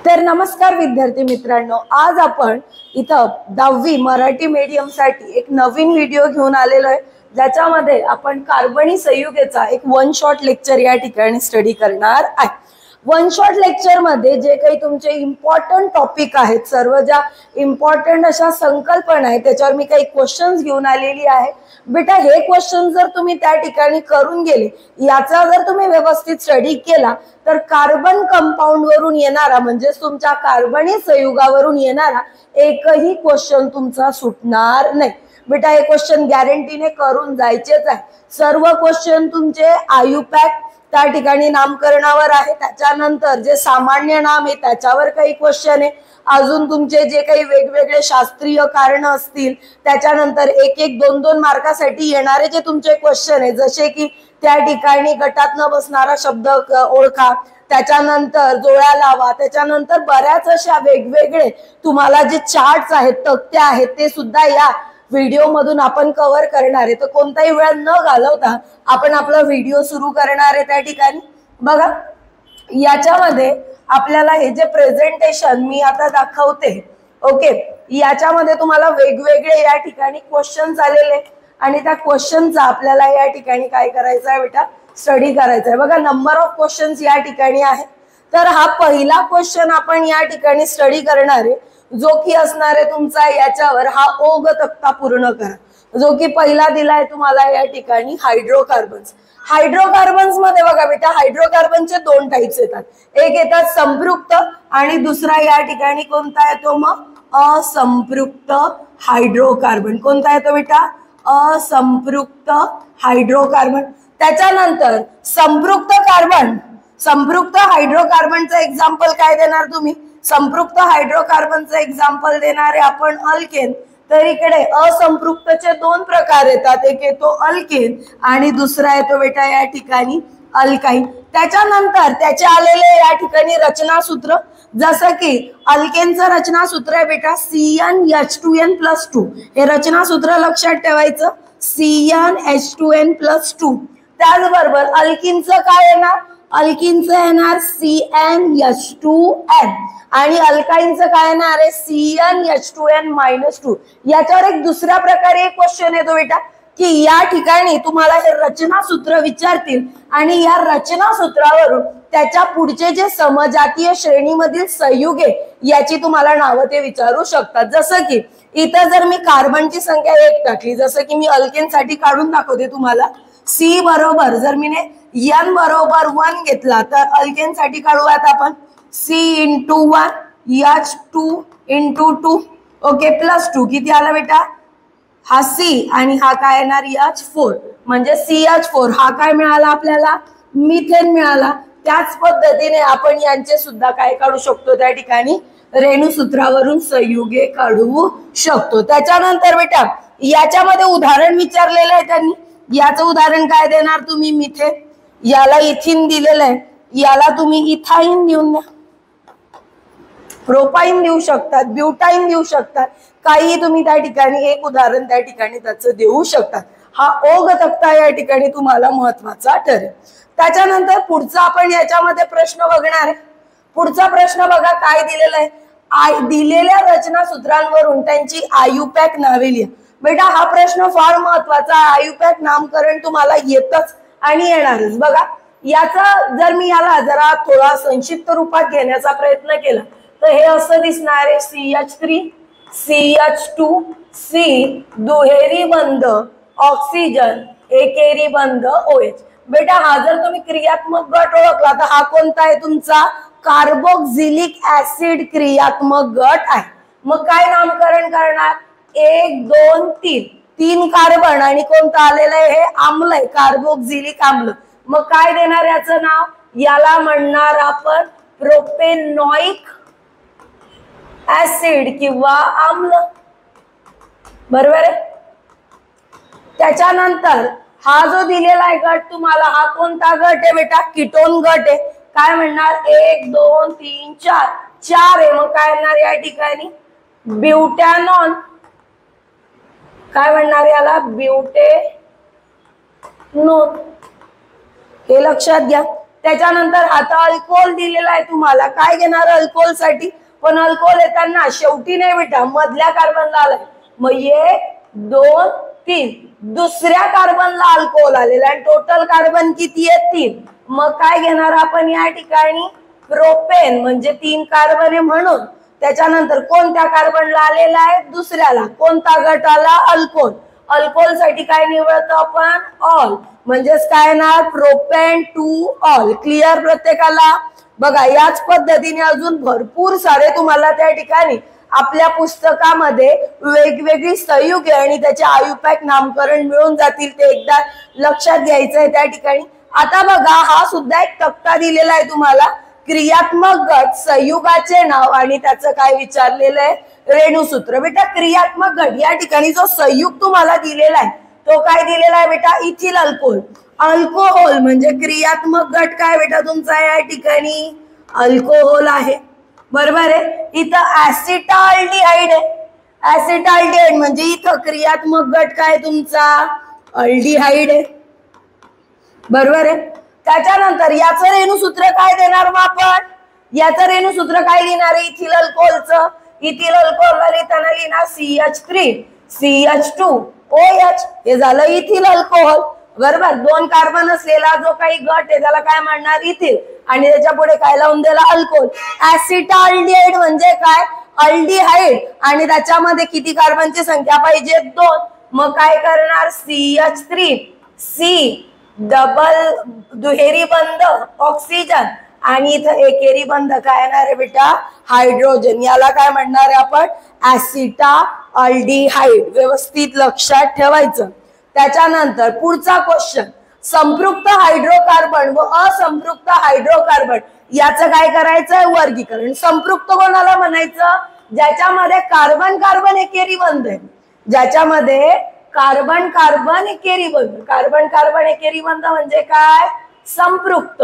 तर नमस्कार विद्यार्थी मित्रांनो, आज आपण इथं 10वी मराठी मीडियम साठी एक नवीन व्हिडिओ घेऊन आलेलो आहे, ज्याच्यामध्ये आपण कार्बनी संयुगेचा एक वन शॉट लेक्चर या ठिकाणी स्टडी करणार आहे। वन शॉट लेक्चर मध्ये जे काही तुमचे इम्पॉर्टंट टॉपिक आहेत, सर्व ज्या इम्पॉर्टंट अशा संकल्पना आहेत त्याच्यावर मी काही क्वेश्चन्स घेऊन आलेली आहे। बेटा हे क्वेश्चन जर तुम्ही त्या ठिकाणी करून गेले, याचा जर तुम्ही व्यवस्थित स्टडी केला तर कार्बन कंपाऊंड वरून येणारा म्हणजे तुमच्या कार्बनी संयुगावरून येणारा एकही क्वेश्चन तुमचा सुटणार नाही। बेटा हे क्वेश्चन गॅरंटीने करून जायचेच आहे। सर्व क्वेश्चन तुमचे आयुपॅक त्या ठिकाणी नामकरणावर आहे, त्याच्यानंतर जे सामान्य नाम आहे त्याच्यावर काही क्वेश्चन आहे, अजून तुमचे जे काही वेगवेगळे शास्त्रीय कारण असतील त्याच्यानंतर एक एक दोन दोन मार्कासाठी येणारे जे तुमचे क्वेश्चन आहे, जसे की त्या ठिकाणी गटात न बसणारा शब्द ओळखा, त्याच्यानंतर जोड्या लावा, त्याच्यानंतर बऱ्याच अशा वेगवेगळे तुम्हाला जे चार्ट्स आहेत, तक्ते आहेत, ते सुद्धा या व्हिडिओ मधून आपण कव्हर करणार आहे। तर कोणताही वेळ न घालवता आपण आपला व्हिडिओ सुरू करणार आहे। त्या ठिकाणी बघा, याच्यामध्ये आपल्याला हे जे प्रेझेंटेशन मी आता दाखवते, ओके, याच्यामध्ये तुम्हाला वेगवेगळे या ठिकाणी क्वेश्चन्स आलेले आणि त्या क्वेश्चनचा आपल्याला या ठिकाणी काय करायचं आहे बेटा, स्टडी करायचा आहे। बघा, नंबर ऑफ क्वेश्चन्स या ठिकाणी आहे। तर हा पहिला क्वेश्चन आपण या ठिकाणी स्टडी करणार आहे, जो की असणार आहे तुमचा याच्यावर हा ओघ तक्ता पूर्ण करा, जो की पहिला दिलाय तुम्हाला या ठिकाणी हायड्रोकार्बन्स। हायड्रोकार्बन्स मध्ये बघा बेटा, हायड्रोकार्बनचे दोन टाइप्स येतात, एक येतात संपृक्त आणि दुसरा या ठिकाणी कोणता येतो मग असंपृक्त हायड्रोकार्बन। कोणता येतो बेटा, असंपृक्त हायड्रोकार्बन। त्याच्यानंतर संपृक्त कार्बन, संपृक्त हायड्रोकार्बनचं एक्झाम्पल काय देणार तुम्ही, संपृक्त हायड्रोकार्बनचं एक्झाम्पल देणारे आपण अल्केन। तर इकडे असंपृक्तचे दोन प्रकार येतात, एक येतो अल्केन आणि दुसरा येतो बेटा या ठिकाणी अल्काइन। त्याच्यानंतर त्याचे आलेले या ठिकाणी रचनासूत्र, जसं की अल्केनचं रचनासूत्र आहे बेटा CnH2n+2, हे रचनासूत्र लक्षात ठेवायचं, CnH2n+2। त्याचबरोबर अल्किनचं काय येणार, अल्किनचं येणार CnH2n आणि अल्काइनचं काय येणार आहे CnH2n-2। याच्यावर एक दुसऱ्या प्रकारे एक क्वेश्चन येतो बेटा की या ठिकाणी तुम्हाला हे रचनासूत्र विचारतील आणि या रचनासूत्रावरून त्याच्या पुढचे जे समजातीय श्रेणीमधील संयुगे याची तुम्हाला नावं ते विचारू शकतात। जसं की इथं जर मी कार्बनची संख्या 1 टाकली, जसं की मी अल्केन साठी काढून दाखवते तुम्हाला, C बरोबर जर मी N बरोबर 1 घेतला तर अल्केन साठी काढूयात आपण C × 1 H2 × 2, ओके, +2 किती आला बेटा, हा C आणि हा काय येणार H4, म्हणजे CH4 हा काय मिळाला आपल्याला, मिथेन मिळाला। त्याच पद्धतीने आपण यांचे सुद्धा काय काढू शकतो, त्या ठिकाणी रेणुसूत्रावरून संयुगे काढू शकतो। त्याच्यानंतर बेटा याच्यामध्ये उदाहरण विचारलेलं आहे त्यांनी, याचं उदाहरण काय देणार तुम्ही, मिथेन, याला इथिन दिलेलं आहे, याला तुम्ही इथाइन देऊन द्या, प्रोपाइन देऊ शकतात, ब्युटाइन देऊ शकतात, काही तुम्ही त्या ठिकाणी एक उदाहरण त्या ठिकाणी त्याचं देऊ शकतात। हा ओघ तक्ता या ठिकाणी तुम्हाला महत्वाचा ठरेल। त्याच्यानंतर पुढचा आपण याच्यामध्ये प्रश्न बघणार आहे। पुढचा प्रश्न बघा काय दिलेला आहे, दिलेल्या रचनासूत्रांवरून त्यांची आयुपॅक नावे लिहा। बेटा हा प्रश्न फार महत्वाचा आहे, आयुपॅक नामकरण तुम्हाला येतच आणि येणारच। बघा, याचा जर मी याला जरा थोडा संक्षिप्त रूपात घेण्याचा प्रयत्न केला तर हे असं दिसणार आहे, CH3 CH2 C दुहेरी बंध ऑक्सिजन एकेरी बंध OH। बेटा हा जर तुम्ही क्रियात्मक गट ओळखला तर हा कोणता आहे तुमचा, कार्बोक्सिलिक ऍसिड क्रियात्मक गट आहे। मग काय नामकरण करणार, 1 2 3, 3 कार्बन आणि कोणतं आलेलं आहे, हे आम्ल आहे, कार्बोक्सिलिक आम्ल। मग काय देणार याचं नाव, याला म्हणणार आपण प्रोपेनॉइक ऍसिड किंवा आम्ल, बरोबर आहे। त्याच्यानंतर हा जो दिलेला आहे गट तुम्हाला, हा कोणता गट आहे बेटा, कीटोन गट आहे। काय म्हणणार, 1 2 3 4, 4 आहे, मग काय म्हणणार या ठिकाणी ब्युटॅनॉन, काय म्हणणार याला ब्युटेनोन, हे लक्षात घ्या। त्याच्यानंतर आता अल्कोहोल दिलेला आहे तुम्हाला, काय घेणार अल्कोहोल साठी, पण अल्कोहोल येताना शेवटी नाही बेटा मधल्या कार्बनला आलाय, मग 1 2 3 दुसऱ्या कार्बनला अल्कोहोल आलेला आहे, टोटल कार्बन किती आहे 3, मग काय घेणार आपण या ठिकाणी प्रोपेन, म्हणजे 3 कार्बन आहे म्हणून, त्याच्यानंतर कोणत्या कार्बनला आलेला आहे दुसऱ्याला, कोणता गट आला अल्कोहोल, अल्कोहोल साठी काय निवडतो आपण ऑल, म्हणजेच काय ना प्रोपेन टू ऑल, क्लिअर प्रत्येकाला। बघा याच पद्धतीने अजून भरपूर सारे तुम्हाला त्या ठिकाणी आपल्या पुस्तकामध्ये वेगवेगळी संयुगे आणि त्याचे आयुपॅक नामकरण मिळून जातील, ते एकदा लक्षात घ्यायचं आहे त्या ठिकाणी। आता बघा हा सुद्धा एक तक्ता दिलेला आहे तुम्हाला, क्रियात्मक गट संयुगाचे नाव आणि त्याचं काय विचारलेलं आहे रेणुसूत्र। बेटा क्रियात्मक गट या ठिकाणी जो संयुग तुम्हाला दिलेला आहे तो काय दिलेला आहे बेटा इथिल अल्कोहोल, अल्कोहोल म्हणजे क्रियात्मक गट काय बेटा तुमचा या ठिकाणी अल्कोहोल आहे, बरोबर आहे। इथं ऍसिटाल्डिहाइड आहे, ऍसिटाल्डिहाइड म्हणजे इथं क्रियात्मक गट काय तुमचा अल्डिहाइड आहे, बरोबर आहे। त्याच्यानंतर याचं रेणुसूत्र काय देणार मग आपण, याचं रेणुसूत्र काय लिहिणार आहे इथिल अल्कोहोलचं, इथिल अल्कोहोलला लिहिताना लिहिणार CH3 CH2OH, हे झालं इथिल अल्कोहोल, बरोबर। 2 कार्बन असलेला जो काही गट आहे त्याला काय म्हणणार इथिल, आणि त्याच्या पुढे काय लावून दिला अल्कोहोल। ऍसिटाल्डिहाइड म्हणजे काय अल्डिहाइड, आणि त्याच्यामध्ये किती कार्बनची संख्या पाहिजे 2, मग काय करणार CH3 C डबल दुहेरी बंध ऑक्सिजन, आणि इथं एकेरी बंध काय येणार आहे बेटा हायड्रोजन, याला काय म्हणणार आहे आपण ऍसिटाल्डिहाइड, व्यवस्थित लक्षात ठेवायचं। त्याच्यानंतर पुढचा क्वेश्चन, संपृक्त हायड्रोकार्बन व असंपृक्त हायड्रोकार्बन याचं काय करायचंय वर्गीकरण। संपृक्त कोणाला म्हणायचं, ज्याच्यामध्ये कार्बन कार्बन एकेरी बंध आहे, ज्याच्यामध्ये कार्बन कार्बन एकेरी बंध, कार्बन कार्बन एकेरी बंध म्हणजे काय संपृक्त,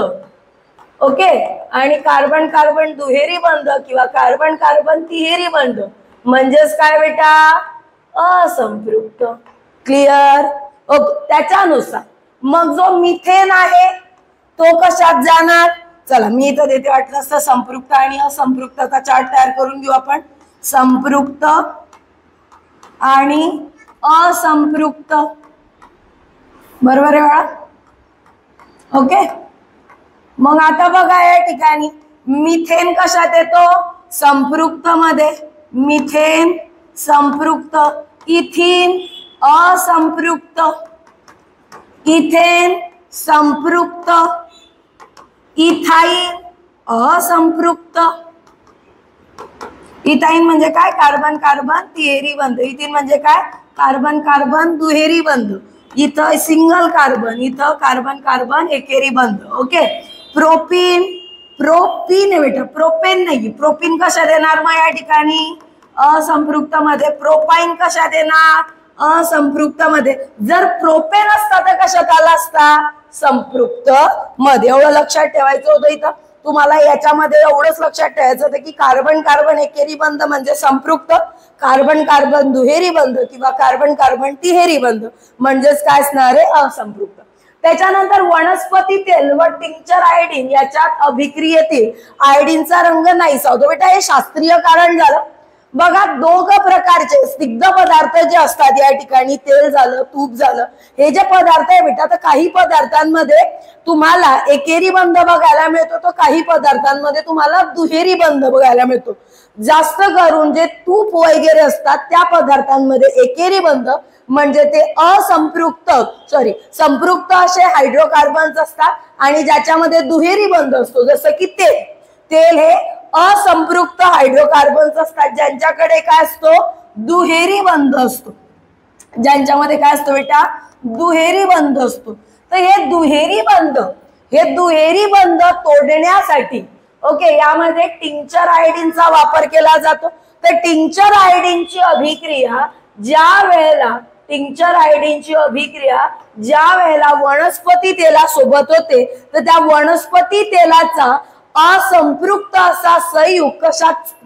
ओके। आणि कार्बन कार्बन दुहेरी बंध किंवा कार्बन कार्बन तिहेरी बंध म्हणजेच काय बेटा असंपृक्त, क्लिअर ओके। त्याच्यानुसार मग जो मिथेन आहे तो कशात जाणार, चला मी इथं देते वाटलं असतं संपृक्त आणि असंपृक्तचा चार्ट तयार करून घेऊ आपण, संपृक्त आणि असंपृक्त, बरोबर आहे बाळा, ओके। मग आता बघा या ठिकाणी मिथेन कशात येतो संपृक्त मध्ये, मिथेन संपृक्त, इथिन असंपृक्त, इथेन संपृक्त, इथाईन असंपृक्त, इथाईन म्हणजे काय कार्बन कार्बन तिहेरी बंध, इथिन म्हणजे काय कार्बन कार्बन दुहेरी बंध, इथं सिंगल कार्बन, इथं कार्बन कार्बन एकेरी बंध, ओके। प्रोपीन, प्रोपीन आहे बेटा प्रोपेन नाही, प्रोपीन कशा देणार मग या ठिकाणी असंपृक्त मध्ये, प्रोपाईन कशा देणार असंपृक्त मध्ये, जर प्रोपेन असता तर कशात आला असता संपृक्त मध्ये, एवढं लक्षात ठेवायचं होतं इथं तुम्हाला। याच्यामध्ये एवढंच लक्षात ठेवायचं होतं की कार्बन कार्बन एकेरी बंध म्हणजे संपृक्त, कार्बन कार्बन दुहेरी बंध किंवा कार्बन कार्बन तिहेरी बंध म्हणजेच काय असणार आहे असंपृक्त। त्याच्यानंतर वनस्पती तेल व टिंक्चर आयोडीन याच्यात अभिक्रियेतील आयोडीनचा रंग नाहीसा होतो, बेटा हे शास्त्रीय कारण झालं। बघा दोघं प्रकारचे स्निग्ध पदार्थ जे असतात या ठिकाणी, तेल झालं तूप झालं, हे जे पदार्थ आहे बेटा तर काही पदार्थांमध्ये तुम्हाला एकेरी बंध बघायला मिळतो, तर काही पदार्थांमध्ये तुम्हाला दुहेरी बंध बघायला मिळतो। जास्त करून जे तूप वगैरे असतात त्या पदार्थांमध्ये एकेरी बंध म्हणजे ते असंपृक्त संपृक्त असे हायड्रोकार्बन्स असतात, आणि ज्याच्यामध्ये दुहेरी बंध असतो जसं की तेल, तेल हे असंपृक्त हायड्रोकार्बन्स असतात ज्यांच्याकडे काय असतो दुहेरी बंध असतो, ज्यांच्यामध्ये काय असतो बेटा दुहेरी बंध असतो। तर हे दुहेरी बंध तोडण्यासाठी ओके यामध्ये टिंक्चर आयोडीनचा वापर केला जातो। तर टिंक्चर आयोडीनची अभिक्रिया ज्या वेळेला वनस्पती तेलासोबत होते तर त्या वनस्पती तेलाचा असंपृक्त असा संयुग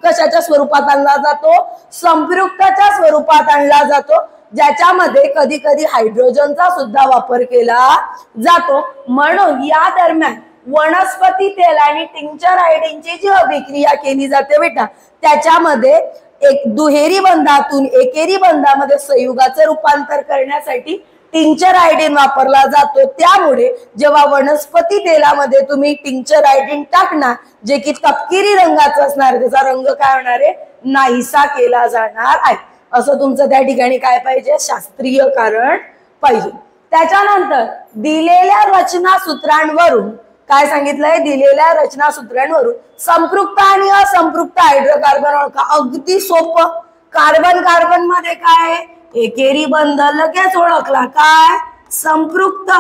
कशाच्या स्वरूपात आणला जातो संपृक्तच्या स्वरूपात आणला जातो, ज्याच्यामध्ये कधी कधी हायड्रोजनचा सुद्धा वापर केला जातो। म्हणून या दरम्यान वनस्पती तेल आणि टिंक्चर आयोडीनची जी अभिक्रिया केली जाते बेटा, त्याच्यामध्ये एक दुहेरी बंधातून एकेरी बंधामध्ये संयुगाचं रूपांतर करण्यासाठी टिंक्चर आयोडीन वापरला जातो। त्यामुळे जेव्हा वनस्पती तेलामध्ये तुम्ही टिंक्चर आयोडीन टाकणार, जे की तपकिरी रंगाचं असणार, त्याचा रंग काय होणार आहे, नाहीसा केला जाणार आहे। असं तुमचं त्या ठिकाणी काय पाहिजे, शास्त्रीय कारण पाहिजे। त्याच्यानंतर दिलेल्या रचना सूत्रांवरून काय सांगितलंय, दिलेल्या रचना सूत्रांवरून संपृक्त आणि असंपृक्त हायड्रोकार्बन ओळखा। अगदी सोपं। कार्बन कार्बन मध्ये काय, एकेरी बंध लगेच ओळखला, काय संपृक्त।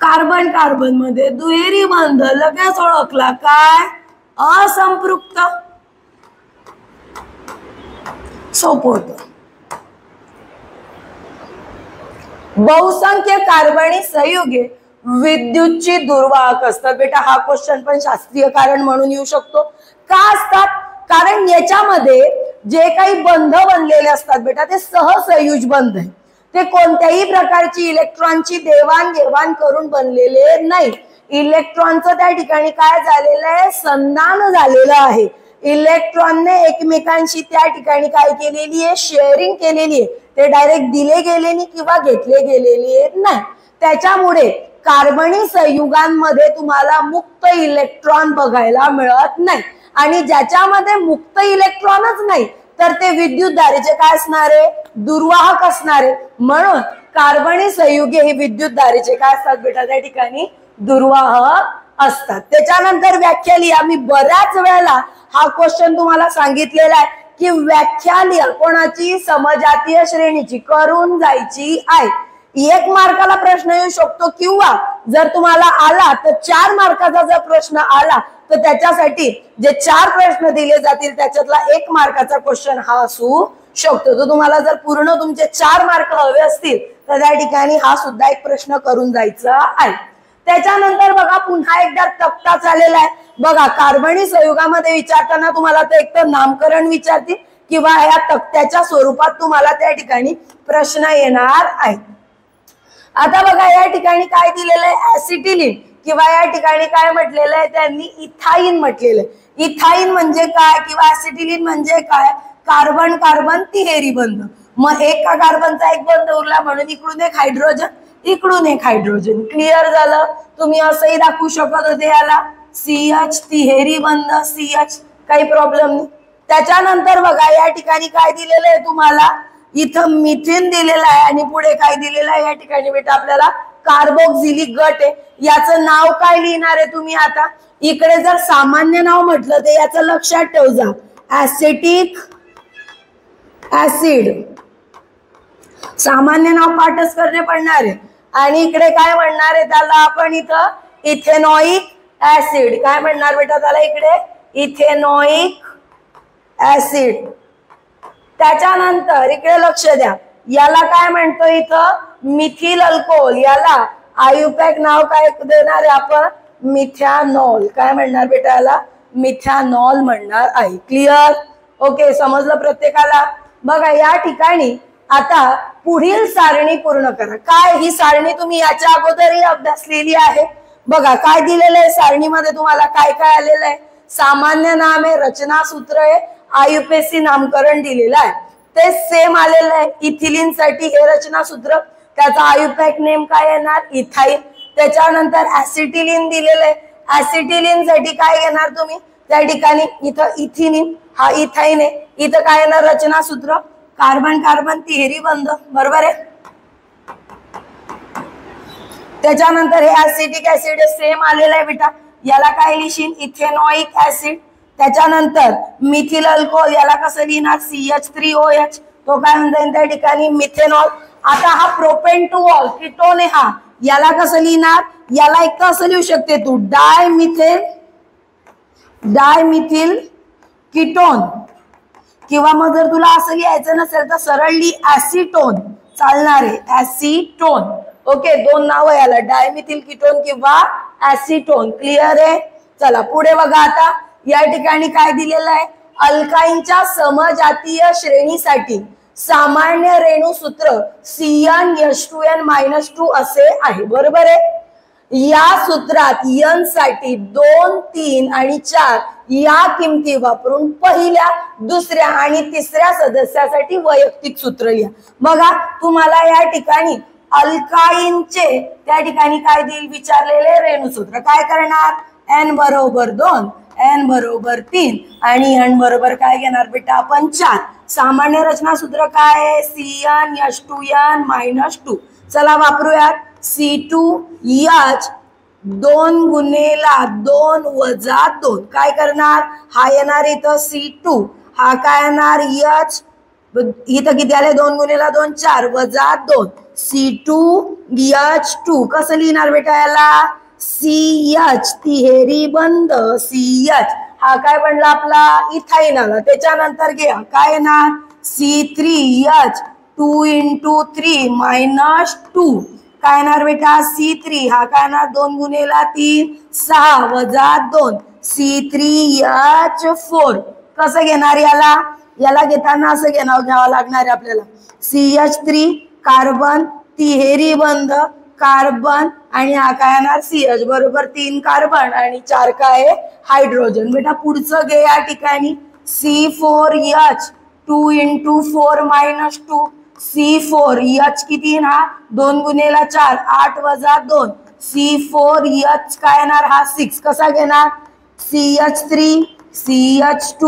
कार्बन कार्बन मध्ये दुहेरी बंध लगेच ओळखला, काय असंपृक्त। सोपं होतं। बहुसंख्य कार्बनी संयुगे विद्युतची दुर्वाहक असतात। बेटा हा क्वेश्चन पण शास्त्रीय कारण म्हणून येऊ शकतो। का असतात, कारण याच्यामध्ये जे काही बंध बनलेले असतात बेटा, ते सहसंयुज बंध आहे। ते कोणत्याही प्रकारची इलेक्ट्रॉनची देवाणघेवाण करून बनलेले नाही। इलेक्ट्रॉनचं त्या ठिकाणी काय झालेलं आहे, संधान झालेलं आहे। इलेक्ट्रॉनने एकमेकांशी त्या ठिकाणी काय केलेली आहे, शेअरिंग केलेली आहे। ते डायरेक्ट दिले गेले नाही किंवा घेतले गेलेले नाही। त्याच्यामुळे कार्बनी संयुगांमध्ये तुम्हाला मुक्त इलेक्ट्रॉन बघायला मिळत नाही। आणि ज्याच्यामध्ये मुक्त इलेक्ट्रॉनच नाही तर ते विद्युतधारेचे काय असणार आहे, दुर्वाहक असणार आहे। म्हणून कार्बनी संयुगे हे विद्युतधारेचे काय असतात बेटा, त्या ठिकाणी दुर्वाहक असतात। त्याच्यानंतर व्याख्या लिहा। मी बऱ्याच वेळेला हा क्वेश्चन तुम्हाला सांगितलेला आहे की व्याख्या लिहा, कोणाची, समजातीय श्रेणीची करून जायची आहे। 1 मार्काला प्रश्न येऊ शकतो किंवा जर तुम्हाला आला तर 4 मार्काचा जर प्रश्न आला तर त्याच्यासाठी जे 4 प्रश्न दिले जातील त्याच्यातला 1 मार्काचा क्वेश्चन हा असू शकतो। तर तुम्हाला जर पूर्ण तुमचे 4 मार्क हवे असतील तर त्या ठिकाणी हा सुद्धा एक प्रश्न करून जायचा आहे। त्याच्यानंतर बघा पुन्हा एकदा तक्ता चाललेला आहे। बघा कार्बनी संयुगामध्ये विचारताना तुम्हाला तर एक तर नामकरण विचारतील किंवा या तक्त्याच्या स्वरूपात तुम्हाला त्या ठिकाणी प्रश्न येणार आहे। आता बघा या ठिकाणी काय दिलेलं आहे, ऍसिटिलीन किंवा या ठिकाणी काय म्हटलेलं आहे त्यांनी, इथाईन म्हटलेलं आहे। इथाईन म्हणजे काय किंवा ऍसिटिलीन म्हणजे काय, कार्बन कार्बन तिहेरी बंध। मग एका कार्बनचा एक बंध उरला म्हणून इकडून एक हायड्रोजन, इकडून एक हायड्रोजन। क्लिअर झालं। तुम्ही असंही दाखवू शकत होते याला CH तिहेरी बंध CH, काही प्रॉब्लेम नाही। त्याच्यानंतर बघा या ठिकाणी काय दिलेलं आहे तुम्हाला, इथं मिथेन दिलेलं आहे आणि पुढे काय दिलेलं आहे, या ठिकाणी बेटा आपल्याला कार्बोक्सिलिक गट आहे। याचं नाव काय लिहिणार आहे तुम्ही आता, इकडे जर सामान्य नाव म्हटलं तर याचं लक्षात ठेव जा, ऍसिटिक ऍसिड। सामान्य नाव पाठच करणे पडणार आहे। आणि इकडे काय म्हणणार आहे त्याला आपण, इथं इथेनॉइक ऍसिड। काय म्हणणार बेटा त्याला इकडे, इथेनॉइक ऍसिड। त्याच्यानंतर इकडे लक्ष द्या, याला काय म्हणतो इथं, मिथिल अल्कोहोल। याला आयुपॅक नाव काय देणार आहे आपण, मिथॅनॉल। काय म्हणणार बेटा याला, मिथॅनॉल म्हणणार आहे। क्लिअर, ओके, समजलं प्रत्येकाला। बघा या ठिकाणी आता पुढील सारणी पूर्ण करा। काय ही सारणी तुम्ही याच्या अगोदरही अभ्यासलेली आहे। बघा काय दिलेलं आहे सारणीमध्ये तुम्हाला, काय काय आलेलं आहे, सामान्य नाम आहे, रचना सूत्र आहे, आयुपेसी नामकरण दिलेलं आहे। ते सेम आलेलं आहे। इथिलीन साठी हे रचना सूत्र, त्याचा आयुपॅक नेम काय येणार, इथाईन। त्याच्यानंतर ऍसिटिलीन दिलेलं आहे, ऍसिटिलीन साठी काय घेणार तुम्ही, त्या ठिकाणी इथं इथिलीन, हा इथाईन आहे। इथं काय येणार रचना सूत्र, कार्बन कार्बन तिहेरी बंध, बरोबर आहे। त्याच्यानंतर हे ऍसिटिक ऍसिड सेम आलेलं आहे बेटा, याला काय लिहिशील, इथेनॉइक ऍसिड। त्याच्यानंतर मिथिल अल्कोहोल, याला कसं लिहिणार, CH3OH, तो काय म्हणता त्या ठिकाणी मिथेनॉल। आता हा प्रोपेंटुऑल कीटोन आहे हा, याला कसं लिहिणार, याला एक कसं लिहू शकते तू, डायमिथिल कीटोन, किंवा मग जर तुला असं लिहायचं नसेल तर सरळली ऍसिटोन चालणार आहे, ऍसिटोन। ओके, 2 नाव आहे याला, डायमिथिल कीटोन किंवा ऍसिटोन। क्लिअर आहे। चला पुढे बघा आता या ठिकाणी काय दिलेलं आहे, अल्काईनच्या समजातीय श्रेणीसाठी सामान्य रेणू सूत्र CnH2n-2 असे आहे, बरोबर आहे। या सूत्रात n साठी 2, 3 आणि 4 या किमती वापरून पहिल्या, दुसऱ्या आणि तिसऱ्या सदस्यासाठी वैयक्तिक सूत्र लिहा। बघा तुम्हाला या ठिकाणी अल्काईनचे त्या ठिकाणी काय देईल विचारलेले रेणूसूत्र काय करणार n बरोबर 2, n बरोबर 3 आणि n बरोबर काय घेणार बेटा आपण 4। सामान्य रचना सूत्र काय आहे CnH2n-2। चला वापरूयात C2H 2 गुणेला 2 वजा 2 काय करणार हा येणार इथं C2 हा काय येणार H इथं किती आले 2 गुणेला 2 4 वजा 2 C2H2 कसं लिहिणार बेटा याला CH तिहेरी बंध CH हा काय बनला आपला इथाइन आला। त्याच्यानंतर घ्या काय येणार C3H 2 × 3 - 2 काय येणार बेटा C3 हा काय येणार 2 गुणेला 3 6 वजा 2 C3H4 कसं घेणार याला घेताना असं घ्यावं लागणार आहे आपल्याला CH3 कार्बन तिहेरी बंध कार्बन आणि हा काय येणार CH बरोबर 3 कार्बन आणि 4 काय हायड्रोजन। बेटा पुढचं घे या ठिकाणी C4H 2 × 4 - 2 C4H किती हा 2 गुणेला 4 8 वजा 2 C4H काय येणार हा 6 कसा घेणार CH3 CH2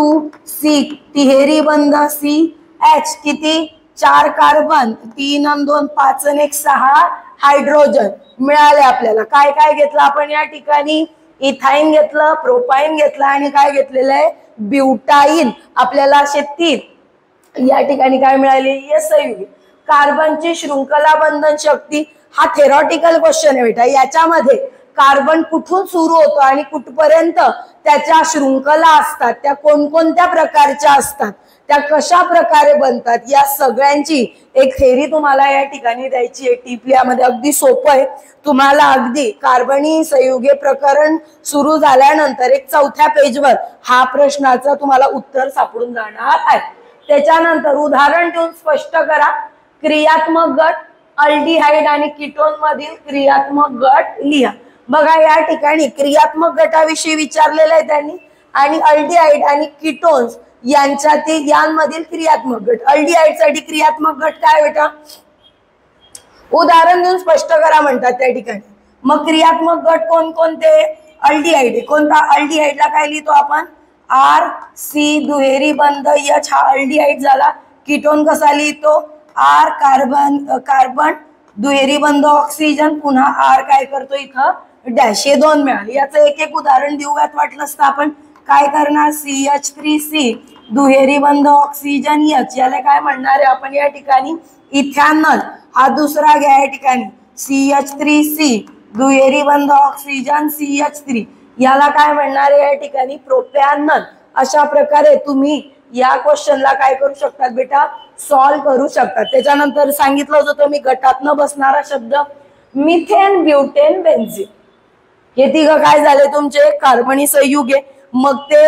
C तिहेरी बंध CH किती 4 कार्बन 3 आणि 2 5 आणि 1 6 हायड्रोजन मिळाले आपल्याला। काय काय घेतलं आपण या ठिकाणी इथाइन घेतलं प्रोपाइन घेतलं आणि काय घेतलेलं आहे ब्युटाइन आपल्याला असे 3 या ठिकाणी काय मिळाले संयुगी। कार्बनची शृंखला बंधन शक्ती हा थेरॉटिकल क्वेश्चन आहे बेटा। याच्यामध्ये कार्बन कुठून सुरू होतो आणि कुठपर्यंत त्याच्या शृंखला असतात त्या कोणकोणत्या प्रकारच्या असतात त्या कशा प्रकारे बनतात या सगळ्यांची एक थेरी तुम्हाला या ठिकाणी द्यायची आहे टिप यामध्ये। अगदी सोपं आहे तुम्हाला अगदी कार्बनी संयुगे प्रकरण सुरू झाल्यानंतर एक 4थ्या पेजवर हा प्रश्नाचं तुम्हाला उत्तर सापडून जाणार आहे। त्याच्यानंतर उदाहरण देऊन स्पष्ट करा क्रियात्मक गट अल्डिहाइड आणि कीटोन मधील क्रियात्मक गट लिहा। बघा या ठिकाणी क्रियात्मक गटाविषयी विचारलेलं आहे त्यांनी आणि अल्डिहाइड आणि कीटोन्स यांच्यातील यांमधील क्रियात्मक गट। अल्डिहाइड साठी क्रियात्मक गट काय बेटा उदाहरण देऊन स्पष्ट करा म्हणतात त्या ठिकाणी। मग क्रियात्मक गट कोणकोणते अल्डिहाइड कोणता अल्डिहाइडला काय लिहितो आपण RC दुहेरी बंध H हा अल्डिहाइड झाला। कीटोन कसा लिहितो R कार्बन दुहेरी बंध ऑक्सिजन पुन्हा R काय करतो इथं डॅश हे 2 मिळाले। याचं एक एक उदाहरण देऊयात वाटलं असतं आपण काय करणार CH3C दुहेरी बंध ऑक्सिजन H याला काय म्हणणार आहे आपण या ठिकाणी इथॅनॉल। हा दुसरा घ्या या ठिकाणी CH3C दुहेरी बंध ऑक्सिजन CH3 याला काय म्हणणार आहे या ठिकाणी प्रोपॅनॉल। अशा प्रकारे तुम्ही या क्वेश्चनला काय करू शकतात बेटा सॉल्व करू शकतात। त्याच्यानंतर सांगितलं होतं मी गटातनं बसणारा शब्द मिथेन ब्युटेन बेन्झीन हे तिघ काय झाले तुमचे कार्बनी संयुगे। मग ते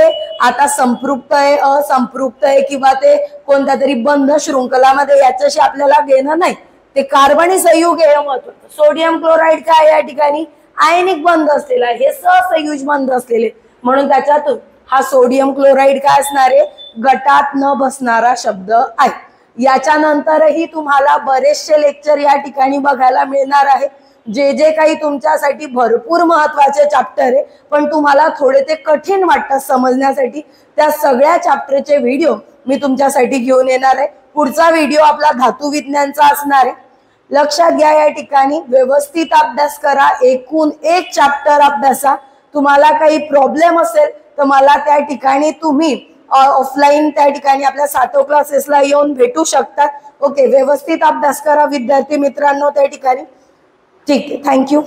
आता संपृक्त आहे असंपृक्त आहे किंवा ते कोणत्या तरी बंध शृंखलामध्ये याच्याशी आपल्याला घेणं नाही ते कार्बनी संयुग हे महत्वाचं। सोडियम क्लोराईड काय या ठिकाणी आयनिक बंध असलेला आहे हे सहसंयुज बंध असलेले म्हणून त्याच्यातून हा सोडियम क्लोराईड काय असणार आहे गटात न बसणारा शब्द आहे। याच्यानंतरही तुम्हाला बरेचसे लेक्चर या ठिकाणी बघायला मिळणार आहे जे काही तुमच्यासाठी भरपूर महत्वाचे चॅप्टर आहे पण तुम्हाला थोडे ते कठीण वाटतात समजण्यासाठी त्या सगळ्या चॅप्टरचे व्हिडिओ मी तुमच्यासाठी घेऊन येणार आहे। पुढचा व्हिडिओ आपला धातू विज्ञानचा असणार आहे। लक्षात घ्या या ठिकाणी व्यवस्थित अभ्यास करा एकूण एक चॅप्टर अभ्यासा। तुम्हाला काही प्रॉब्लेम असेल तर मला त्या ठिकाणी तुम्ही ऑफलाईन त्या ठिकाणी आपल्या साठो क्लासेसला येऊन भेटू शकतात। ओके व्यवस्थित अभ्यास करा विद्यार्थी मित्रांनो त्या ठिकाणी ठीक आहे थँक्यू।